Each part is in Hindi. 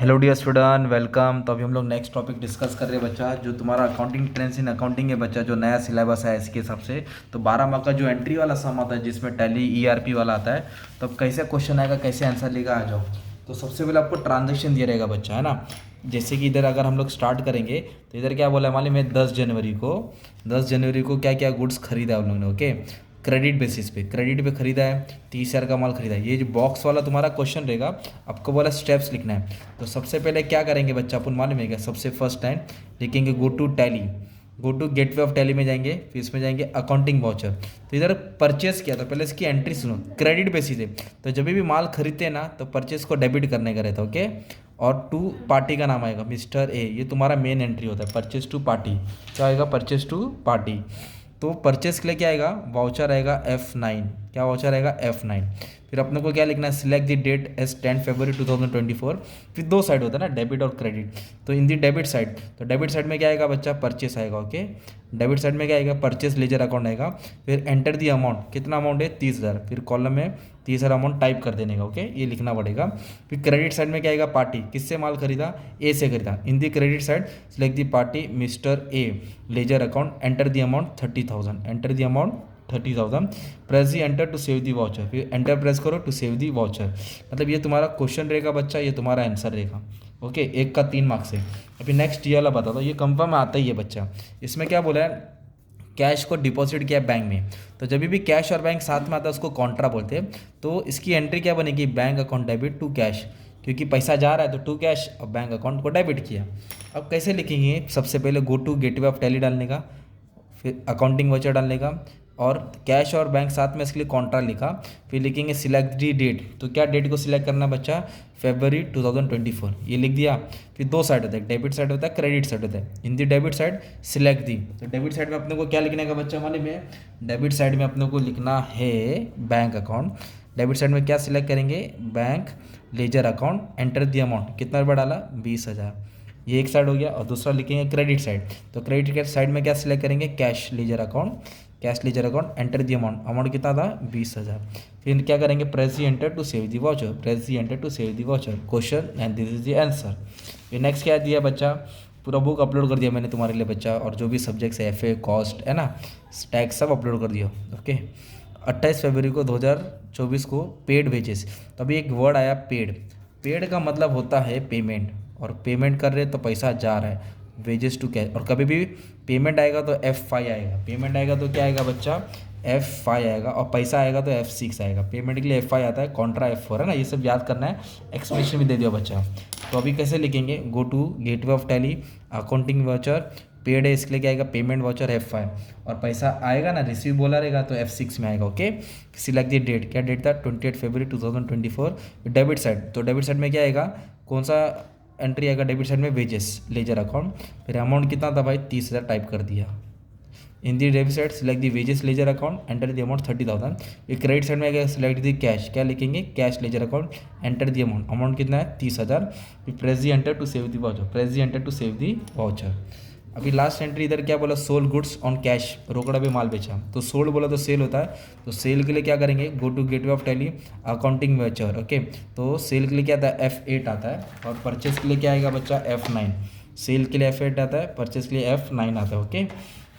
Hello dear student, welcome. तो अभी हम लोग नेक्स्ट टॉपिक डिस्कस कर रहे हैं बच्चा, जो तुम्हारा अकाउंटिंग ट्रेंड्स इन अकाउंटिंग है बच्चा, जो नया सिलेबस है इसके हिसाब से। तो 12 मार्क का जो एंट्री वाला सम आता है जिसमें टैली ईआरपी वाला आता है, तो अब कैसे क्वेश्चन आएगा, कैसे आंसर लेगा, आ जाओ। तो सबसे पहले आपको ट्रांजेक्शन दिया रहेगा बच्चा, है ना। जैसे कि इधर अगर हम लोग स्टार्ट करेंगे तो इधर क्या बोला है मालूम है, 10 जनवरी को क्या क्या गुड्स खरीदा उन लोगों ने। ओके, क्रेडिट बेसिस पे, क्रेडिट पे खरीदा है, 30,000 का माल खरीदा है। ये जो बॉक्स वाला तुम्हारा क्वेश्चन रहेगा, आपको बोला स्टेप्स लिखना है। तो सबसे पहले क्या करेंगे बच्चा, अपन मालूम है क्या, सबसे फर्स्ट टाइम लिखेंगे go to Tally, go to gateway of Tally में जाएंगे, फिर इसमें जाएंगे अकाउंटिंग वाउचर। तो इधर परचेस किया, तो पहले इसकी एंट्री सुनो, क्रेडिट बेसिस है। तो जब भी माल खरीदते हैं ना, तो परचेस को डेबिट करने का रहता है। ओके, और टू पार्टी का नाम आएगा मिस्टर ए, ये तुम्हारा मेन एंट्री होता है। परचेस टू पार्टी क्या आएगा, परचेस टू पार्टी। तो परचेस के लिए क्या आएगा, वाउचर आएगा F9। क्या वाउचर आएगा, F9। फिर अपने को क्या लिखना है, सिलेक्ट द डेट एज 10 फरवरी 2024। फिर दो साइड होता है ना, डेबिट और क्रेडिट। तो इन दी डेबिट साइड, तो डेबिट साइड में क्या आएगा बच्चा, परचेस आएगा। ओके, डेबिट साइड में क्या आएगा, परचेस लेजर अकाउंट आएगा। फिर एंटर दी अमाउंट, कितना अमाउंट है, 30,000। फिर कॉलम में 30,000 अमाउंट टाइप कर देने का। ओके, ये लिखना पड़ेगा। फिर क्रेडिट साइड में क्या आएगा, पार्टी, किससे माल खरीदा, ए से खरीदा। In the credit side select the party mister A ledger account, enter the amount 30,000, enter the amount 30,000। Press the enter to save the voucher, फिर एंटर प्रेस करो टू सेव दी वाउचर। मतलब ये तुम्हारा क्वेश्चन रहेगा बच्चा, ये तुम्हारा आंसर रहेगा। ओके, एक का 3 मार्क्स है। अभी नेक्स्ट ये वाला बता दो, ये कंफर्म आता ही है बच्चा। इसमें क्या बोला है, कैश को डिपॉजिट किया बैंक में। तो जब भी कैश और बैंक साथ में आता है उसको कॉन्ट्रा बोलते हैं। तो इसकी एंट्री क्या बनेगी, bank account debit to cash, क्योंकि पैसा जा रहा है तो टू कैश, और बैंक अकाउंट को डेबिट किया। अब कैसे लिखेंगे, सबसे पहले go to gateway of Tally डालने का, फिर अकाउंटिंग वाउचर डालने का, और कैश और बैंक साथ में इसके लिए कॉन्ट्रा लिखा। फिर लिखेंगे सिलेक्ट दी डेट, तो क्या डेट को सिलेक्ट करना बच्चा, फरवरी 2024, ये लिख दिया। फिर दो साइड होता है, डेबिट साइड होता है, क्रेडिट साइड होता है। In the debit side select the, तो डेबिट साइड में अपने को क्या लिखने का बच्चा मालूम है, डेबिट साइड में अपने को लिखना है बैंक अकाउंट। डेबिट साइड में क्या सिलेक्ट करेंगे, bank laser account, enter the amount, कितना रुपया डाला, 20,000। ये एक साइड हो गया। और दूसरा लिखेंगे क्रेडिट साइड, तो क्रेडिट के साइड में क्या सिलेक्ट करेंगे, cash ledger account, cash ledger account, enter the amount, amount कितना था, 20,000। फिर क्या करेंगे, press the enter to save the voucher, press the enter to save the voucher, question and this is the answer. फिर नेक्स्ट क्या दिया बच्चा, पूरा बुक अपलोड कर दिया मैंने तुम्हारे लिए बच्चा, और जो भी सब्जेक्ट्स है, FA कॉस्ट है ना, टैक्स, सब अपलोड कर दिया। ओके, 28 फरवरी को 2024 को पेड वेजेस। तो अभी एक वर्ड आया पेड, पेड का मतलब होता है पेमेंट, और पेमेंट कर रहे तो पैसा जा रहा है, वेजेस टू कैश। और कभी भी पेमेंट आएगा तो F5 आएगा, पेमेंट आएगा तो क्या आएगा बच्चा, F5 आएगा, और पैसा आएगा तो F6 आएगा। पेमेंट के लिए F5 आता है, कॉन्ट्रा F4 है ना, ये सब याद करना है। एक्सप्लेनेशन भी दे दिया बच्चा। तो अभी कैसे लिखेंगे, go to gateway of Tally, accounting voucher, paid है इसके लिए क्या आएगा, पेमेंट वाउचर F5, और पैसा आएगा ना, रिसीव बोला रहेगा तो F6 में आएगा। ओके, सिलेक्ट द डेट, क्या डेट था, 28 फरवरी 2024। डेबिट साइड, तो डेबिट साइड में क्या आएगा, कौन सा एंट्री आएगा, डेबिट साइड में वेजेस लेजर अकाउंट। फिर अमाउंट कितना था भाई, 30,000 टाइप कर दिया। In the debit side select the wages ledger account, enter the amount 30,000। फिर क्रेडिट साइड में आएगा, सिलेक्ट दी कैश, क्या लिखेंगे, cash ledger account, enter the amount, amount कितना है, 30,000। फिर press the enter to save the voucher, press the enter to save the voucher. अभी लास्ट एंट्री इधर क्या बोला, सोल्ड गुड्स ऑन कैश, रोकड़ा भी माल बेचा। तो सोल्ड बोला तो सेल होता है, तो सेल के लिए क्या करेंगे, go to gateway of Tally, accounting voucher. Okay, तो सेल के लिए क्या आता है, F8 आता है, और परचेस के लिए क्या आएगा बच्चा, F9। सेल के लिए F8 आता है, परचेस के लिए F9 आता है। ओके,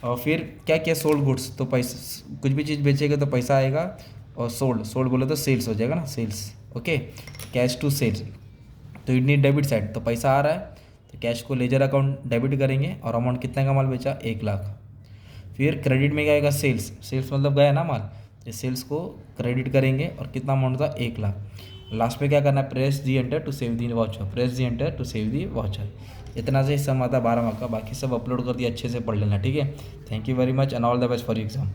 और फिर क्या क्या, सोल्ड गुड्स, तो पैसा, कुछ भी चीज़ बेचेगा तो पैसा आएगा, और सोल्ड, सोल्ड बोले तो सेल्स हो जाएगा ना, sales. Okay, cash to sales, तो इतनी डेबिट साइड, तो पैसा आ रहा है तो कैश को लेजर अकाउंट डेबिट करेंगे, और अमाउंट कितने का माल बेचा, 1 लाख। फिर क्रेडिट में क्या आएगा, सेल्स, सेल्स मतलब गया ना माल, तो सेल्स को क्रेडिट करेंगे, और कितना अमाउंट था, 1 लाख। लास्ट में क्या करना है, press the enter to save the voucher, press the enter to save the voucher. इतना से सम आता 12 मार्क का, बाकी सब अपलोड कर दिया, अच्छे से पढ़ लेना, ठीक है। Thank you very much and all the best for exam.